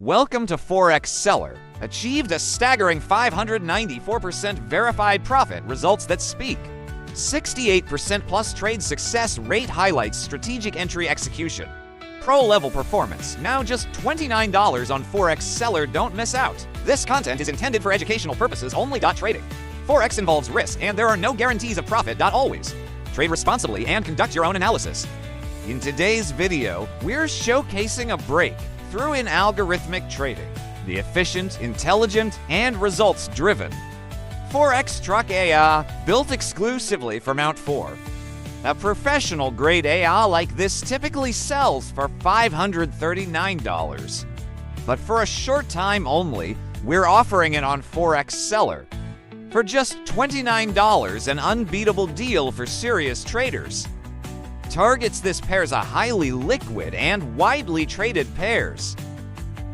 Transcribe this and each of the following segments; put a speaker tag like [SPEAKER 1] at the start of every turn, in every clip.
[SPEAKER 1] Welcome to Forex Seller. Achieved a staggering 594% verified profit results that speak. 68% plus trade success rate highlights strategic entry execution. Pro-level performance, now just $29 on Forex Seller. Don't miss out. This content is intended for educational purposes only. Trading. Forex involves risk and there are no guarantees of profit. Always. Trade responsibly and conduct your own analysis. In today's video, we're showcasing a break through in algorithmic trading, the efficient, intelligent, and results-driven Forex Truck EA, built exclusively for MT4. A professional-grade EA like this typically sells for $539. But for a short time only, we're offering it on Forex Seller. For just $29, an unbeatable deal for serious traders. Targets this pair's a highly liquid and widely traded pairs.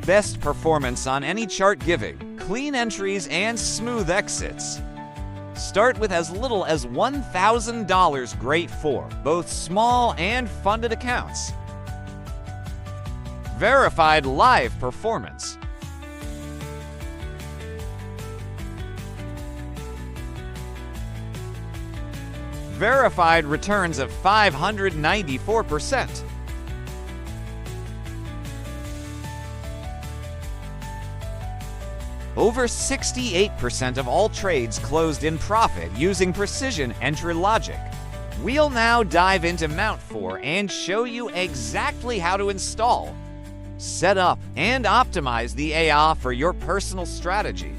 [SPEAKER 1] Best performance on any chart giving, clean entries and smooth exits. Start with as little as $1,000, great for both small and funded accounts. Verified live performance. Verified returns of 594%. Over 68% of all trades closed in profit using precision entry logic. We'll now dive into MT4 and show you exactly how to install, set up, and optimize the EA for your personal strategy.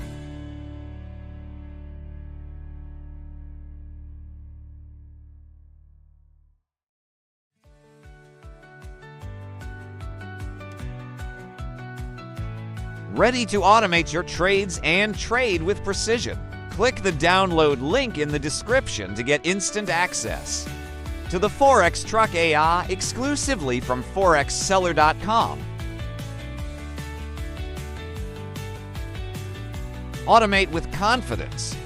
[SPEAKER 1] Ready to automate your trades and trade with precision? Click the download link in the description to get instant access to the Forex Truck EA exclusively from forexseller.com. Automate with confidence.